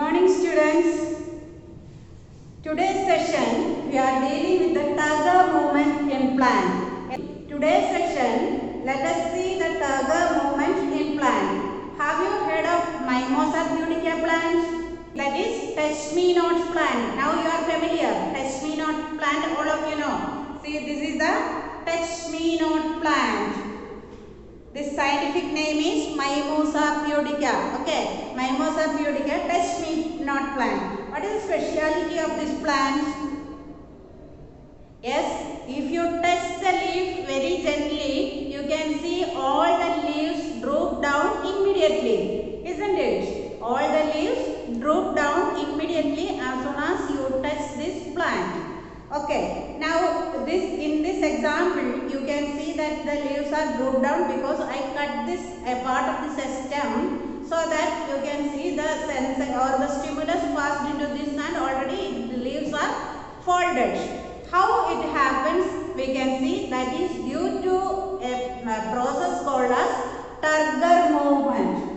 Morning students. Today's session we are dealing with the Turgor movement in plant. In today's session let us see the Turgor movement in plant. Have you heard of Mimosa pudica plant? That is touch-me-not plant. Now you are familiar. Touch-me-not plant, all of you know. See, this is the touch-me-not plant. This scientific name is Mimosa pudica. Okay, Mimosa pudica, touch-me-not plant. What is the speciality of this plant? Yes, if you touch the leaf very gently, you can see all the leaves droop down immediately. Isn't it? All the leaves droop down immediately as soon as you touch this plant. Okay, now in this example you can see that the leaves are drooped down because I cut this a part of the stem so that you can see the sense or the stimulus passed into this and already the leaves are folded. How it happens we can see that is due to a process called as Turgor movement.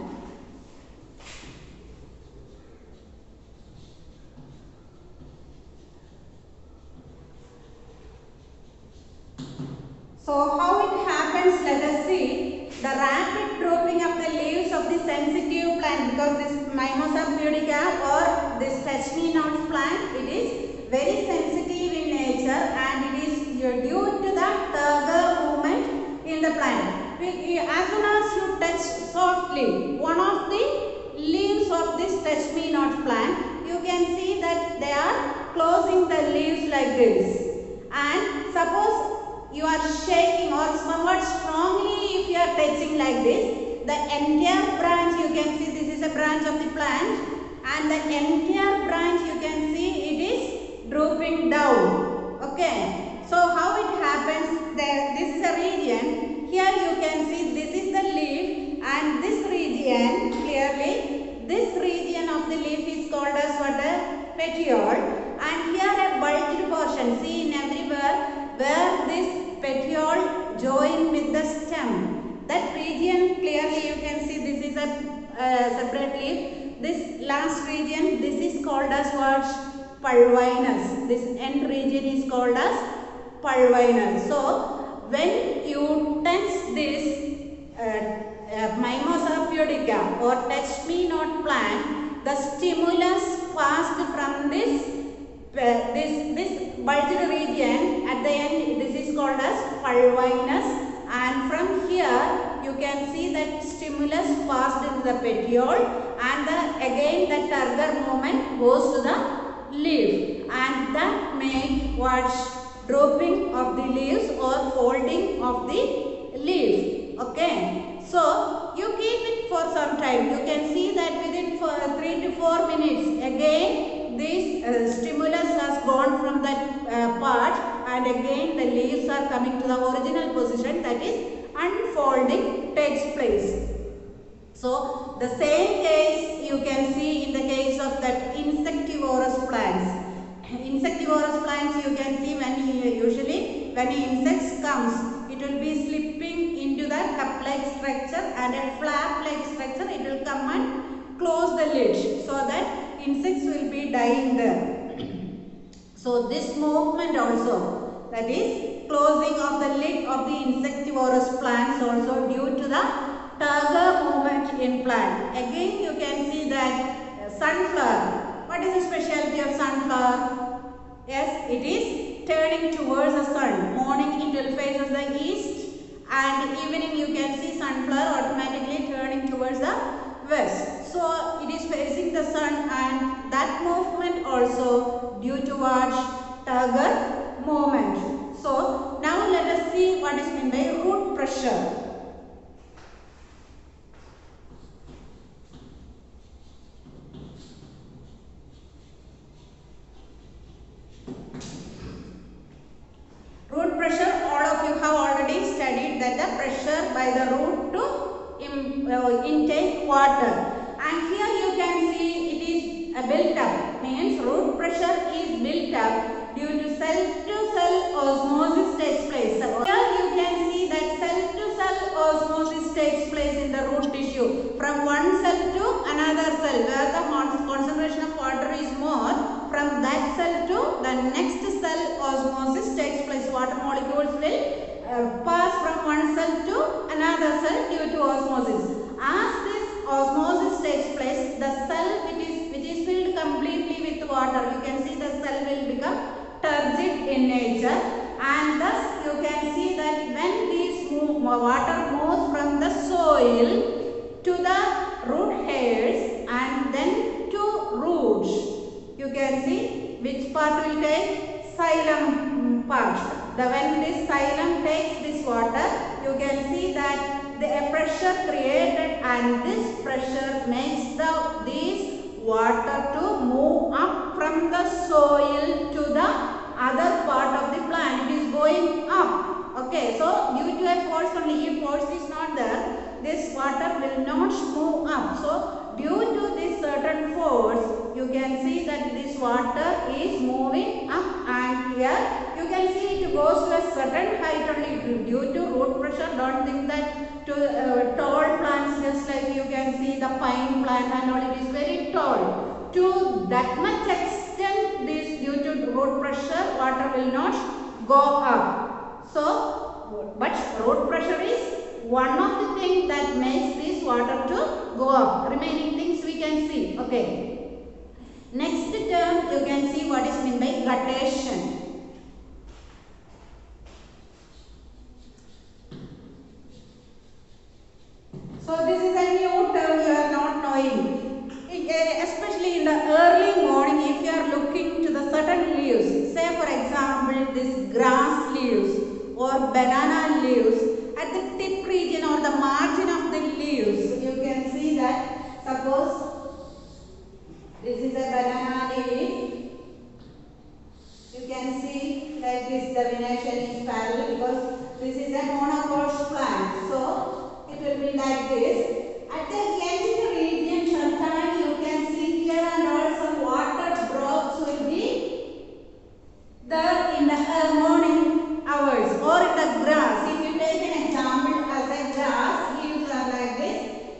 So how it happens, let us see. The rapid drooping of the leaves of the sensitive plant, because this Mimosa pudica or this touch-me-not plant, it is very sensitive in nature and it is due to the Turgor movement in the plant. As soon as you touch softly one of the leaves of this touch-me-not plant, you can see that they are closing the leaves like this. And suppose you are shaking or somewhat strongly if you are touching like this, the entire branch you can see, this is a branch of the plant and the entire branch you can see it is drooping down. Okay, so how it happens, this is a region, here you can see this is the leaf and this region, clearly this region of the leaf is called as what, a petiole, and here a bulged portion, see in everywhere where this petiole join with the stem, that region clearly you can see this is a separate leaf. This last region, this is called as what? Pulvinus. This end region is called as pulvinus. So when you touch this Mimosa pudica or touch-me-not plant, the stimulus passed from this bulged region at the end, this is called as pulvinus, and from here you can see that stimulus passed into the petiole and again the Turgor movement goes to the leaf and that makes what? Drooping of the leaves or folding of the leaf. Okay, so you keep it for some time, you can see that within 3 to 4 minutes again this stimulus has gone from that part and again the leaves are coming to the original position, that is unfolding takes place. So the same case you can see in the case of that insectivorous plants. Insectivorous plants you can see when insects comes, it will be slipping into the cup-like structure and a flap-like structure, it will come and close the lid so that insects will be dying there. So this movement also, that is closing of the lid of the insectivorous plants also due to the Turgor movement in plant. Again you can see that sunflower. What is the specialty of sunflower? Yes, it is turning towards the sun. Morning it will face the east and evening you can see sunflower automatically turning towards the west. So it is facing the sun and that movement also due to what? Turgor movement. So now let us see what is meant by root pressure. Root pressure, all of you have already studied that the pressure by the root to intake water. And here you can see it is built up, means root pressure is built up due to cell-to-cell osmosis takes place. So here you can see that cell-to-cell osmosis takes place in the root tissue from one cell to another cell where the concentration the next cell osmosis takes place. Water molecules will pass from one cell to another cell due to osmosis. As this osmosis takes place, the cell which is filled completely with water, you can see the cell will become turgid in nature, and thus you can see that when these water moves from the soil to the root hairs and then to roots, you can see which part will take? Xylem part. When this xylem takes this water, you can see that a pressure created, and this pressure makes this water to move up from the soil to the other part of the plant. It is going up. Okay, so due to a force only, if force is not there, this water will not move up. So due to this certain force, you can see that this water is moving up, and here you can see it goes to a certain height only due to root pressure. Don't think that to tall plants, just like you can see the pine plant and all, it is very tall. To that much extent, this due to root pressure, water will not go up. So, but root pressure is one of the things that makes this water to go up. Remaining things we can see. Okay. Next term, you can see what is meant by guttation. So this is a new term you are not knowing. Especially in the early morning, if you are looking to the certain leaves, say for example this grass leaves or banana leaves, at the tip region or the margin of the leaves, you can see that, suppose this is a banana leaf, you can see like this, the venation is parallel because this is a monocots plant. So it will be like this. At the end region, sometimes you can see here and also water drops will be there in the morning hours or in the grass. If you take an example as a grass, leaves are like this.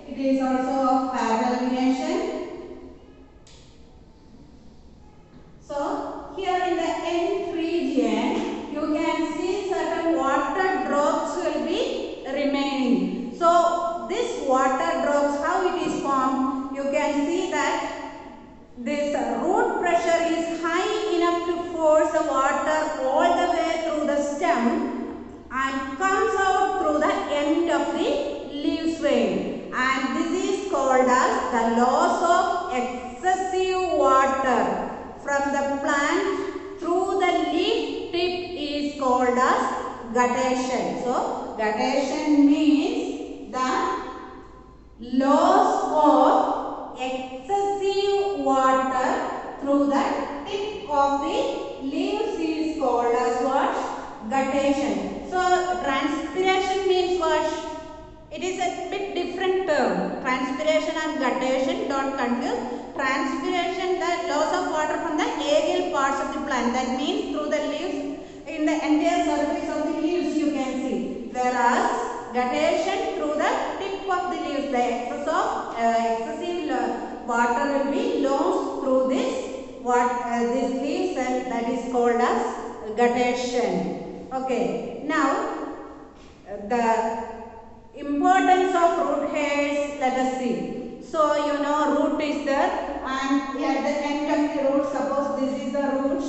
It is also of parallel venation. So here in the end region, you can see certain water drops will be remaining. So this water drops, how it is formed, you can see that this root pressure is high enough to force the water all the way through the stem and comes out through the end of the leaf vein, and this is called as the loss of excessive water from the plant through the leaf tip is called as guttation. So guttation means the loss of excessive water through the tip of the leaves is called as what? Guttation. So transpiration means what? It is a bit different term. Transpiration and guttation, don't confuse. Transpiration, the loss of water from the aerial parts of the plant. That means through the leaves, in the entire surface of the leaves you can see. Whereas guttation through the tip of the leaves, the excessive water will be lost through this leaves, and that is called as guttation. Okay. Now the importance of root hairs, let us see. So you know root is there, and at the end of the root, suppose this is the root.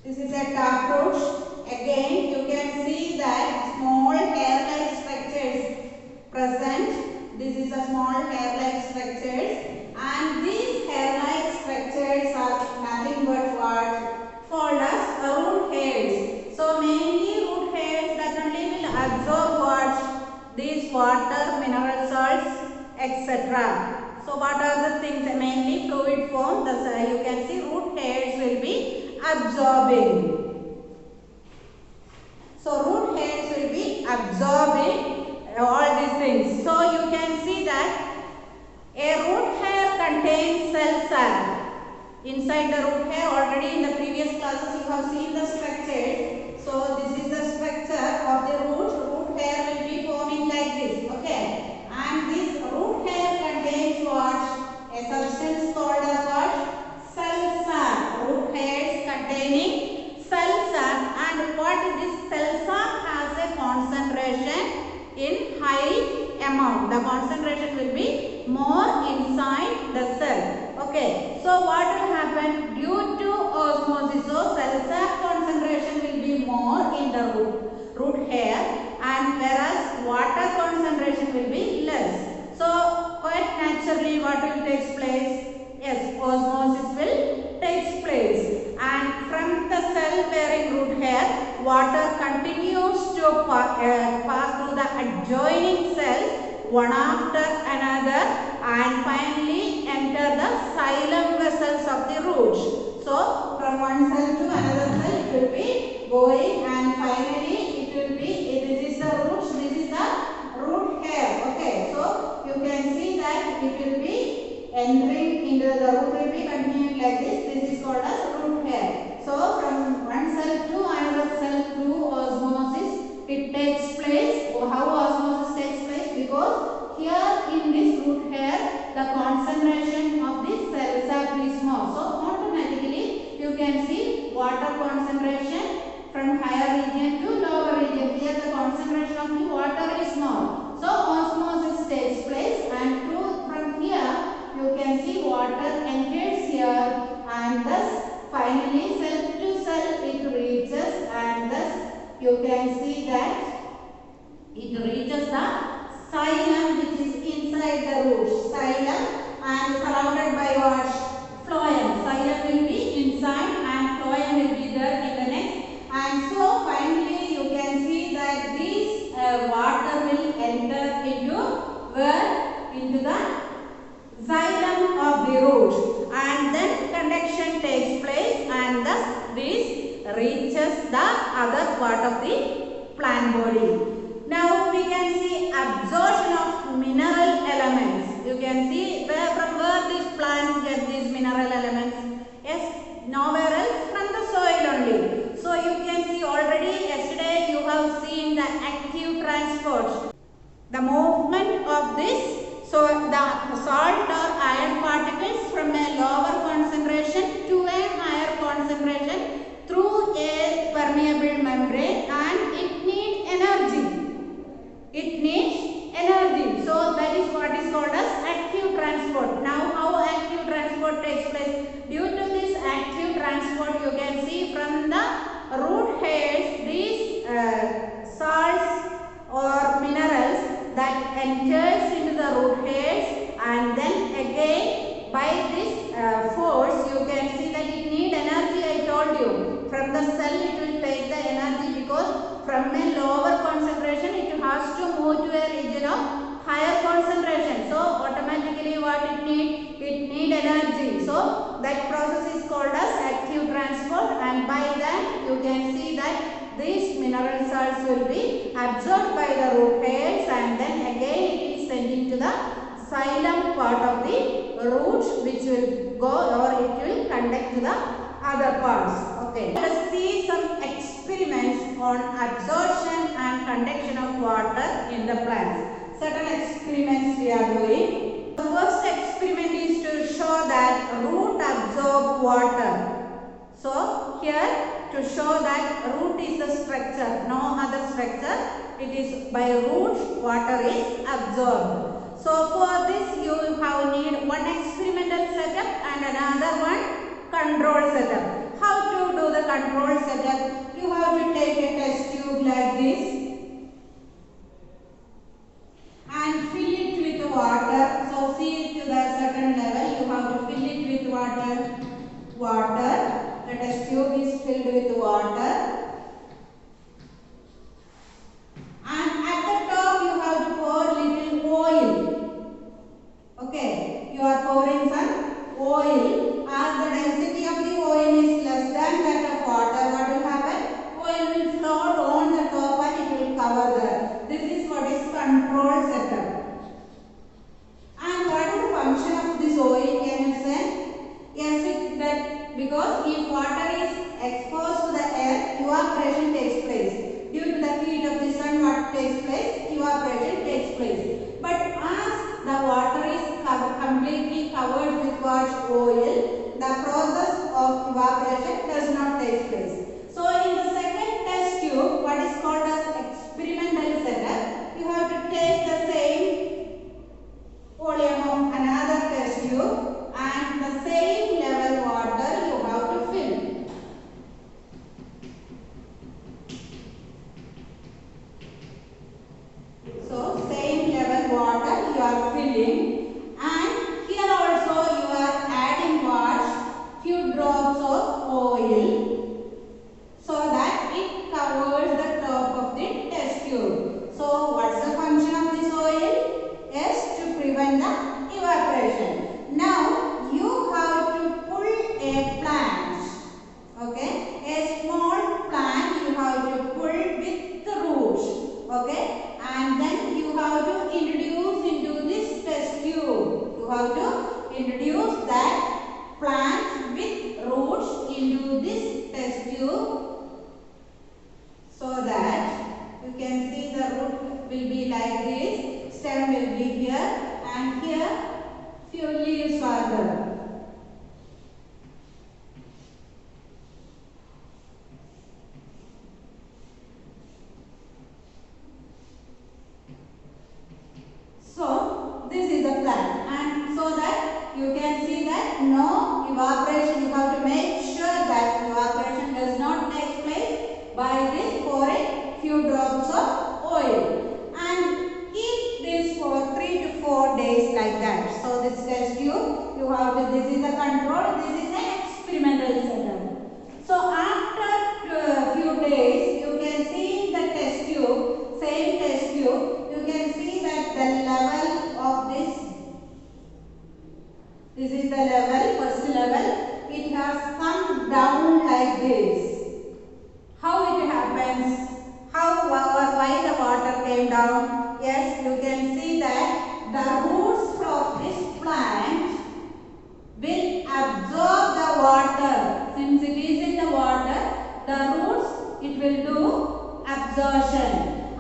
This is a taproot. Again, you can see that small hair-like structures present. This is a small hair-like structures, and these hair-like structures are nothing but what? Called as root hairs. So mainly root hairs that only will absorb what? These water, mineral salts, etc. So what are the things? Mainly fluid form. You can see root hairs will be absorbing. So root hairs will be absorbing all these things. So you can see that a root hair contains cell sac. Inside the root hair, already in the previous classes you have seen the structure. So this is the structure of the root. Root hair will be forming like this. Okay. And this root hair contains what? A substance called as what? Cell sac. inside the cell. Okay, so what will happen due to osmosis? So cell sap concentration will be more in the root hair, and whereas water concentration will be less. So quite naturally what will take place? Yes, osmosis will take place, and from the cell bearing root hair, water continues to pass through the adjoining cells one after another and finally enter the xylem vessels of the roots. So from one cell to another cell it will be going, and finally it will be, this is the roots, this is the root hair. Okay, so you can see that it will be entering into the root, will be continuing like this. This is called as root hair. So from one cell to another cell through osmosis it takes place. How osmosis takes place? Because here in this root hair the concentration of this cell sap is more. So automatically you can see water concentration from higher region to lower region. Here the concentration of the water is more. So osmosis takes place, and from here you can see water enters here, and thus finally cell to cell it reaches, and thus you can see that it reaches the xylem, which is inside the roots. Xylem, and surrounded by what? Phloem. Xylem will be inside and phloem will be there in the next. And so finally you can see that this water will enter into where? Into the xylem of the root, and then conduction takes place, and thus this reaches the other part of the plant body. Now we can see absorption of mineral elements. You can see from where these plants get these mineral elements. Yes, nowhere else, from the soil only. So you can see already yesterday you have seen the active transport. The movement of this, so the salt or iron particles from a lower concentration to a higher concentration through a permeable membrane, and it needs energy. It needs energy. So that is what is called as active transport. Now how active transport takes place? Due to this active transport you can see from the root hairs these salts or minerals that enters into the root hairs, and then again by this force you can see that it need energy. I told you from the cell it will take the energy, because from a lower concentration it has to move to a region of higher concentration. So automatically what it need? It need energy. So that process is called as active transport, and by that you can see that these mineral salts will be absorbed by the root hairs, and then again it is sent into the xylem part of the roots, which will go or it will conduct to the other parts. Okay, let us see some experiments on absorption and conduction of water in the plants. Certain experiments we are doing. The first experiment is to show that root absorb water. So here to show that root is the structure, no other structure. It is by root water is absorbed. So for this you have need one experimental setup and another one control setup. How to do the control setup? You have to take a test tube like this and fill it with water. So see to the certain level you have to fill it with water. The test tube is filled with water. And at the top you have to pour little oil. Okay, you are pouring some oil. As the density of the oil is less than that of water, what will happen? Oil will float on the top and it will cover there. This is what is control setup. And what is the function of this oil? Can you say? Yes, it's that because if water is exposed to the air, evaporation takes place. Due to the heat of the sun, what takes place? Evaporation takes place. But as the water is completely covered with what? Oil, the process of evaporation does not take place. So in the second test tube, what is called as experimental setup, you have to take the same volume of another test introduce that plant with roots into this test tube, so that you can see the root will be like this, stem will be here, and here few leaves are there. So this is the plant, and so that you can see that no evaporation, you have to make sure that evaporation does not take place by this pouring few drops of oil, and keep this for 3 to 4 days like that. So this test tube, you have to, this is the control, this is an experimental setup. So after a few days, you can see in the test tube, same test tube, you can see that the level of this is the level, first level, it has come down like this. How it happens? How or why the water came down? Yes, you can see that the roots of this plant will absorb the water. Since it is in the water, the roots, it will do absorption.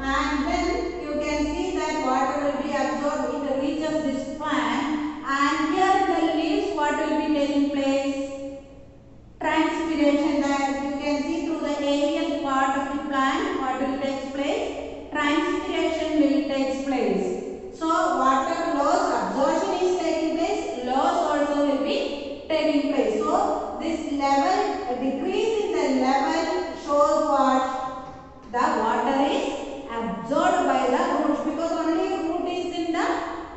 And then you can see that water will be absorbed, it reaches this plant, and here in the leaves what will be taking place? Transpiration, that you can see through the aerial part of the plant, what will take place? Transpiration will take place. So water loss, absorption is taking place, loss also will be taking place. So this level, a decrease in the level shows what? The water is absorbed by the roots, because only root is in the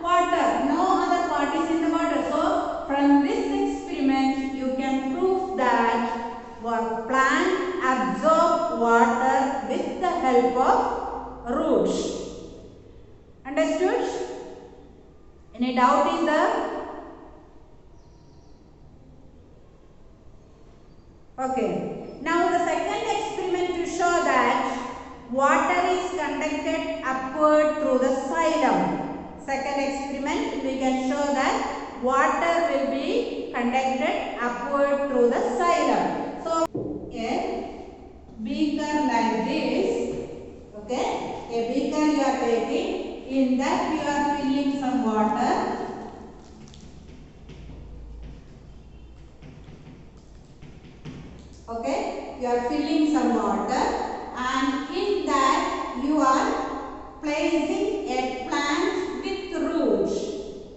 water, no other part is in the water. So from this experiment you can prove that plant absorb water with the help of roots. Understood? Any doubt is there? Okay. Now the second experiment to show that water is conducted upward through the xylem. Second experiment, we can show that water will be conducted upward through the xylem. So, a beaker like this, okay, a beaker you are taking, in that you are filling some water. Okay, you are filling some water, and in that you are placing a plant with roots.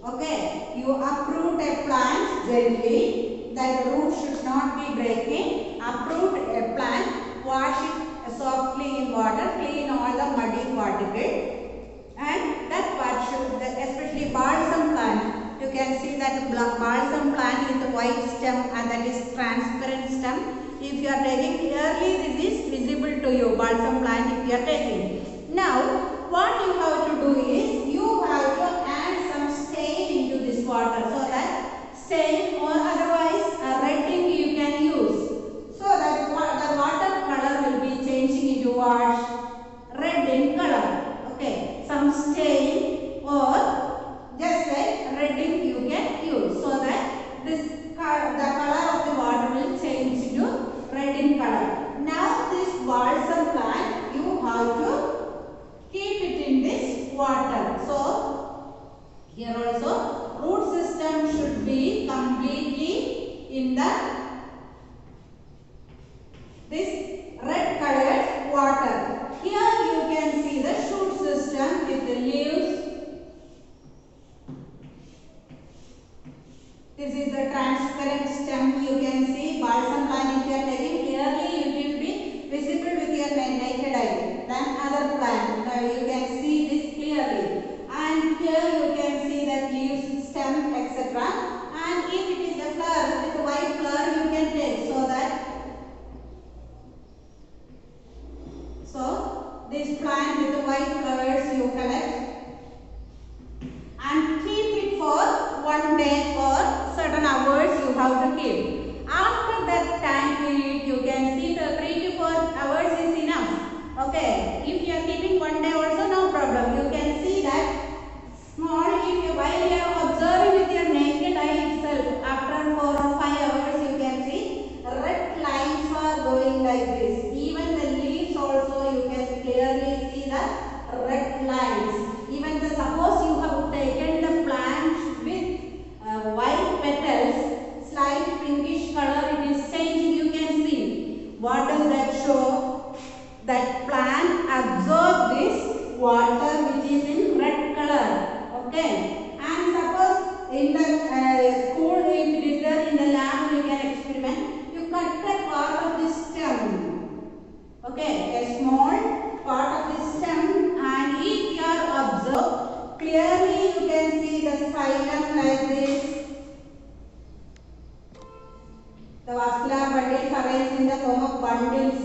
Okay, you uproot a plant gently, that the roots should not be breaking. Uproot a plant, wash it softly in water, clean all the muddy particles, and that part should, especially balsam plant, you can see that balsam plant with white stem, and that is transparent stem. If you are taking clearly, this is visible to you, balsam plant if you are taking. Now, what you have to do is, you have to add some stain into this water, so that stain or otherwise a red ink you can use, so that the water color will be changing into what? Red in color. Okay, some stain or just like red ink you can use, so that this the color of the water will change into red in color. Now this balsam plant, you have to keep it in this water. So here also root system should be completely in this red colored water. Here you can see the shoot system with the leaves. This is the transparent stem, you can see balsam plant if you are taking clearly, it will be visible with your naked eye than other plant. Now you can see this clearly, and here you can see that leaves, stem, etc. And if it is a flower with white flower, you can take, so this plant with the white flowers you collect and keep it for 1 day or certain hours you have to keep. After that time period, you can see the 3 to 4 hours is enough. Okay, if you are keeping 1 day also, no problem. You can see that small, while you are observing with your naked eye itself, The vascular bundles arranged in the form of bundles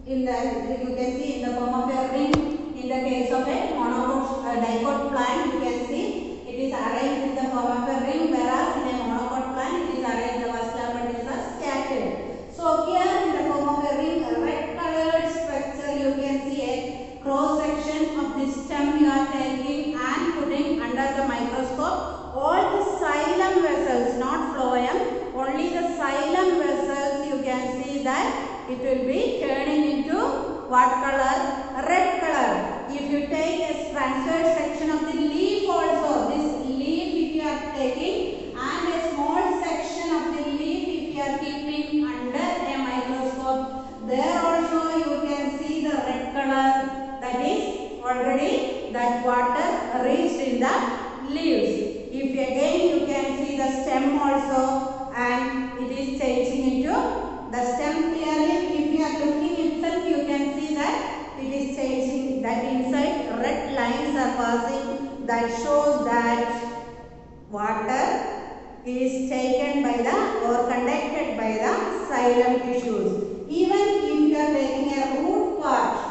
in the, you can see in the form of a ring. In the case of a monocot dicot plant, you can see it is arranged in the form of a ring, whereas in a monocot plant it is arranged, the vascular bundles are scattered. So here in the form of a ring, a red colored structure, you can see a cross section of the stem you are taking and putting under the microscope. All the xylem vessels, not phloem, only the xylem vessels, you can see that it will be turning into what color? Red color. If you take a transverse section of the leaf also, this leaf if you are taking and a small section of the leaf if you are keeping under a microscope, there also you can see the red color, that is already that water reached in the leaves. If again you can see the stem also, and it is changing into the stem clearly. If you are looking itself, you can see that it is changing, that inside red lines are passing, that shows that water is taken by the or conducted by the xylem tissues. Even if you are taking a root part,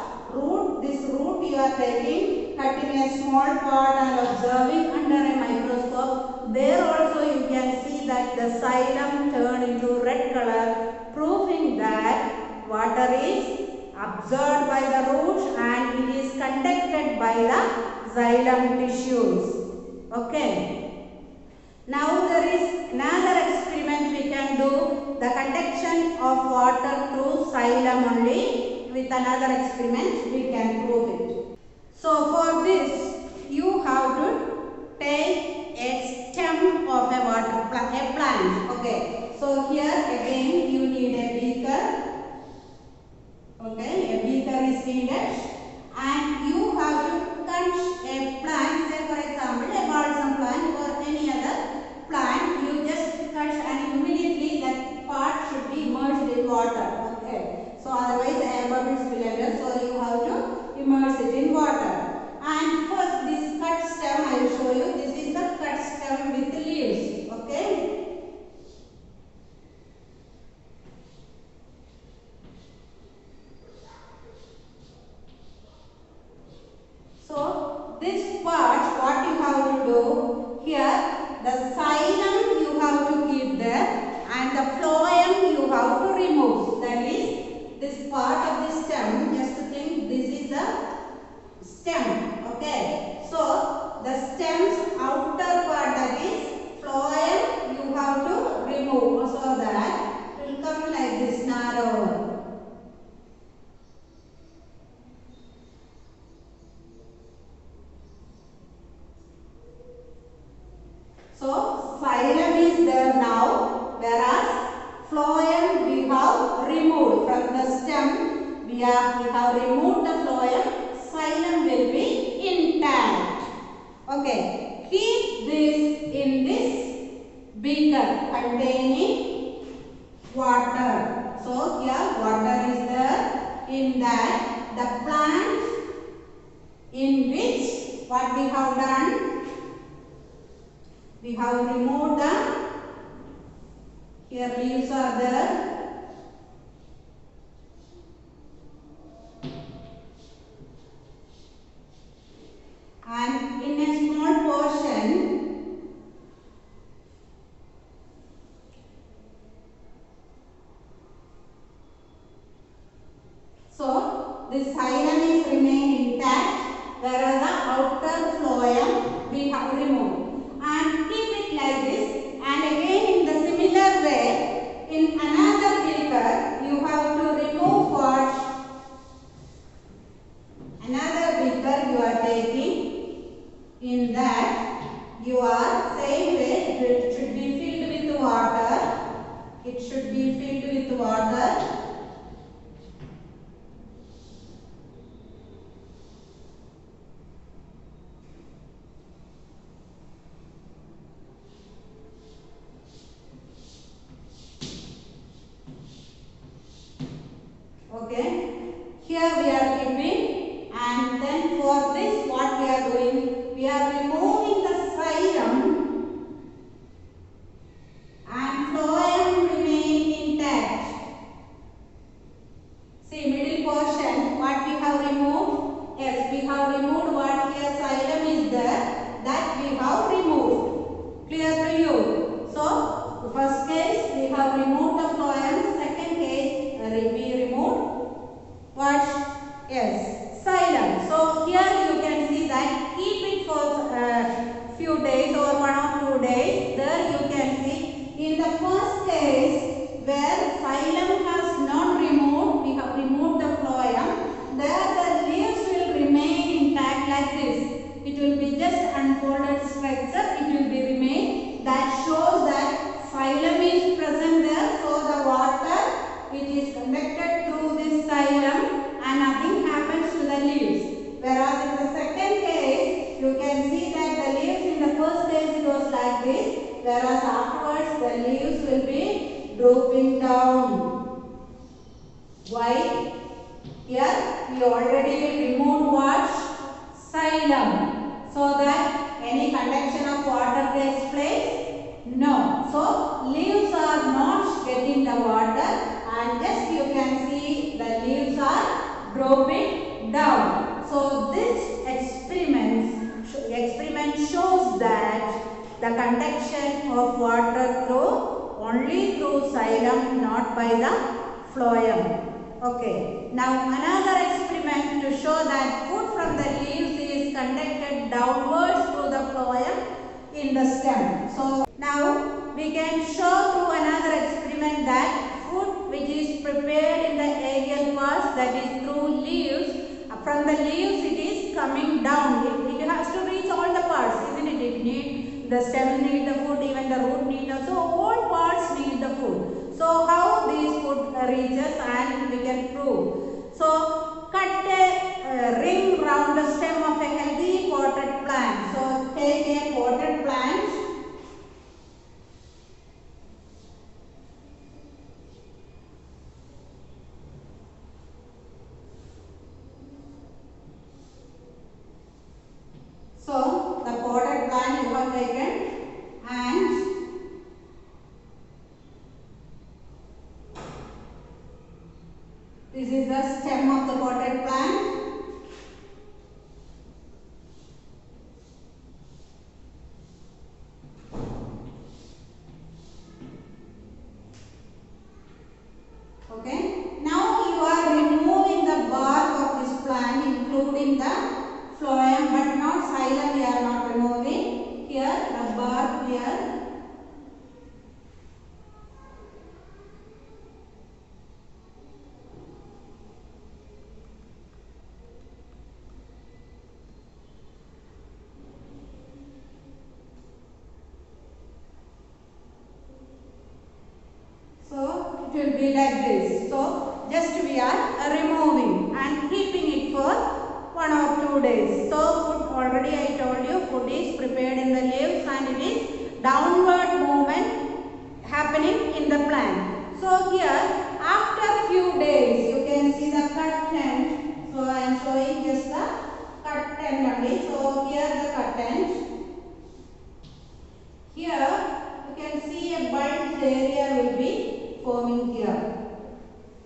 this root you are taking, cutting a small part and observing under a microscope, there also you can see that the xylem turn into red color, proving that water is absorbed by the roots and it is conducted by the xylem tissues. Okay. Now there is another experiment we can do, the conduction of water through xylem only. With another experiment we can prove it. So for this you have to take a stem of a water plant, a plant. Okay. So here again you need a beaker. Okay, a beaker is needed, and you have to cut a plant, say for example a balsam plant or any other plant. You just cut and immediately that part should be immersed in water. Okay, so otherwise air bubbles will enter, so you have to immerse it in water. And first this cut stem I will show you. This is the cut stem with leaves. Okay. So this part, what you have to do here, the xylem you have to keep there and the phloem you have to remove. That is this part of the stem, just to think this is the stem. Okay. So the stem's outer part, that is phloem, you have to remove so that it will come like this narrow. So xylem is there now, whereas phloem we have removed from the stem. We have removed the phloem. Xylem will be intact. Okay, keep this in this beaker containing water. So here water is there. In that the plant in which what we have done, we have removed the, here leaves are there, and in a small portion so this xylem is remain intact, whereas the outer phloem we have removed. And keep it like this, and again in the similar way in another beaker you have to remove what? Another beaker you are taking, in that you are same way it should be filled with water. It should be filled with water. Okay, here we are keeping, and then for this what we are doing, we are removing the xylem and phloem remain intact. have removed the phloem. Second case, we removed what? Yes, xylem. So here you can see that keep it for few days or 1 or 2 days. There you can see in the first case where xylem has not removed, we have removed the phloem. There the leaves will remain intact like this. It will be just unfolded structure. It will be remain. That shows that xylem is present there. So the water, it is conducted through this xylem and nothing happens to the leaves. Whereas in the second case, you can see that the leaves in the first case it was like this. Whereas afterwards the leaves will be drooping down. Why? Here we already removed what? Xylem. So that any conduction of water takes place? No. So leaves are not getting the water and just you can see the leaves are dropping down. So this experiment shows that the conduction of water only through xylem, not by the phloem. Okay. Now another experiment to show that food from the leaves is conducted downwards through the phloem in the stem. So now we can show through another experiment that food which is prepared in the aerial parts, that is through leaves, from the leaves it is coming down. It has to reach all the parts, isn't it? It needs, the stem need the food, even the root need also, all parts need the food. So how these food reaches and we can prove. So cut a ring round the stem of a healthy potted plant. So take a potted plant. So the potted plant you have taken and this is the stem of the potted plant. Okay. Now you are removing the bark of this plant, including the phloem, but not xylem. We are not removing. Here the bark here. So it will be like this. So just we are removing and keeping it for 1 or 2 days. So food, already I told you, food is prepared in the leaves and it is downward movement happening in the plant. So here after few days you can see the cut end. So I am showing just the cut end only. So here the cut end. Here you can see a bulged area will be forming here.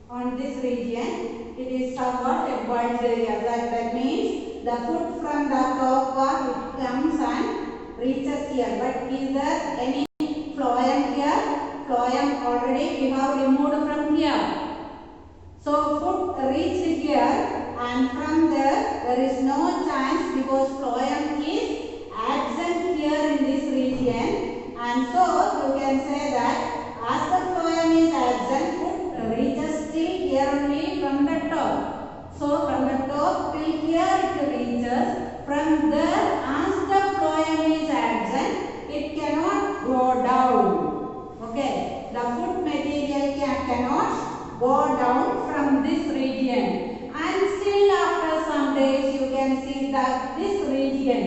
On this region, it is somewhat a bulged area. That means the food from the top part it comes and reaches here. But is there any phloem here? Phloem already we have removed from here. So food reached here and from there is no chance because phloem is absent here in this region. And so you can say that as the phloem is absent, food reaches till here only from the top. So from the top till here it reaches. From there, as the phloem is absent, it cannot go down. Okay, the food material cannot go down from this region. And still after some days, you can see that this region,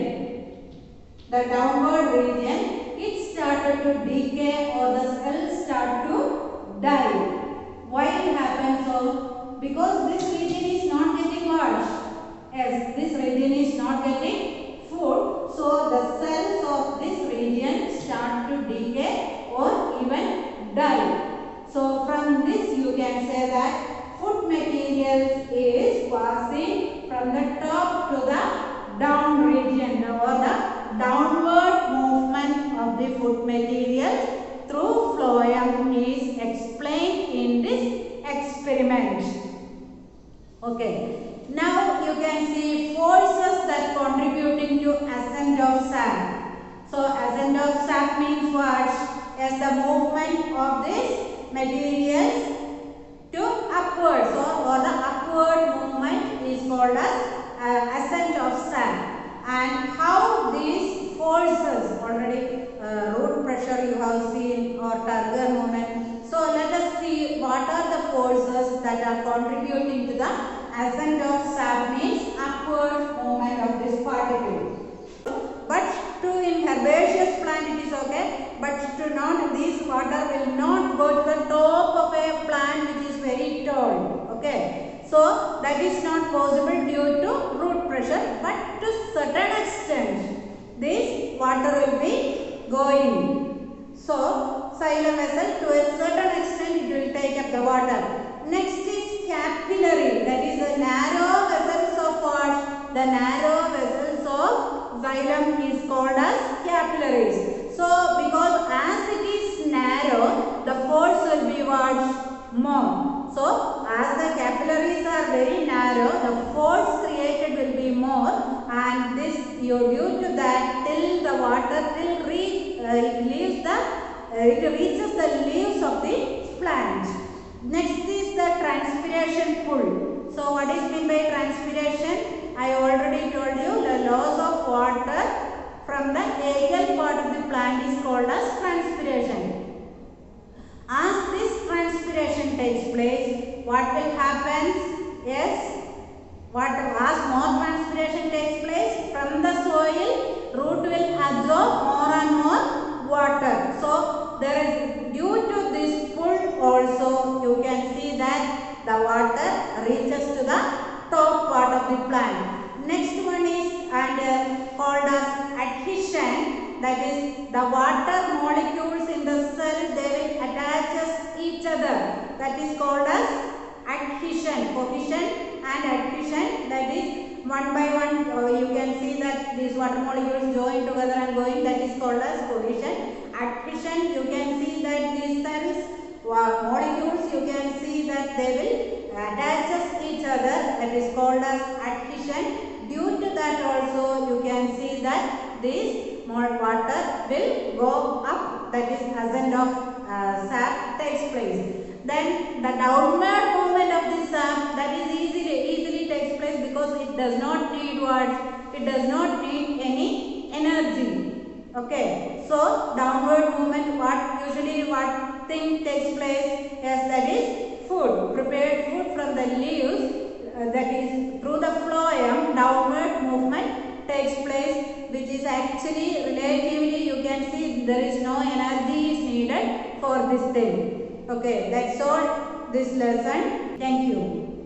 the downward region, it started to decay or the cells start to die. Why it happens so? Because this region is not getting washed. Yes, this region is not getting food. So the cells of this region start to decay or even die. So from this you can say that food materials is passing from the top to the down region or the downward movement of the food material through phloem is movement. Okay. Now you can see forces that contributing to ascent of sap. So ascent of sap means what? As the movement of this materials to upwards, or the upward movement is called as ascent of sap. And how these forces, already root pressure you have seen, or turgor movement. So let us see what are the forces that are contributing to the ascent of sap, means upward movement of this particle. But to in herbaceous plant it is okay, but to not, this water will not go to the top of a plant which is very tall. Okay, so that is not possible due to root pressure, but to certain extent this water will be going. So xylem vessel, to a certain extent it will take up the water. Next is capillary, that is the narrow vessels of what? The narrow vessels of xylem is called as capillaries. So because as it is narrow, the force will be what? More. So as the capillaries are very narrow, the force created will be more, and this due to that, till the water till it reaches the leaves of the plant. Next is the transpiration pull. So what is meant by transpiration? I already told you, the loss of water from the aerial part of the plant is called as transpiration. As this transpiration takes place, what will happen? Yes, as more transpiration takes place from the soil, root will absorb more and more water. So there is, due to this pull also, you can see that the water reaches to the top part of the plant. Next one is called as adhesion. That is, the water molecules in the cell, they will attach each other. That is called as adhesion. Cohesion and adhesion, that is one by one you can see that these water molecules join together and going, that is called as cohesion. Adhesion, you can see that these cells molecules, you can see that they will attach each other, that is called as adhesion. Due to that also you can see that this more water will go up, that is ascent of sap takes place. Then the downward movement of the sap, that is easily takes place because it does not need what? It does not need any energy. Okay, so downward movement, what thing takes place? Yes, that is food, prepared food from the leaves, that is through the phloem, downward movement takes place, which is actually relatively, you can see there is no energy is needed for this thing. Okay, that's all this lesson. Thank you.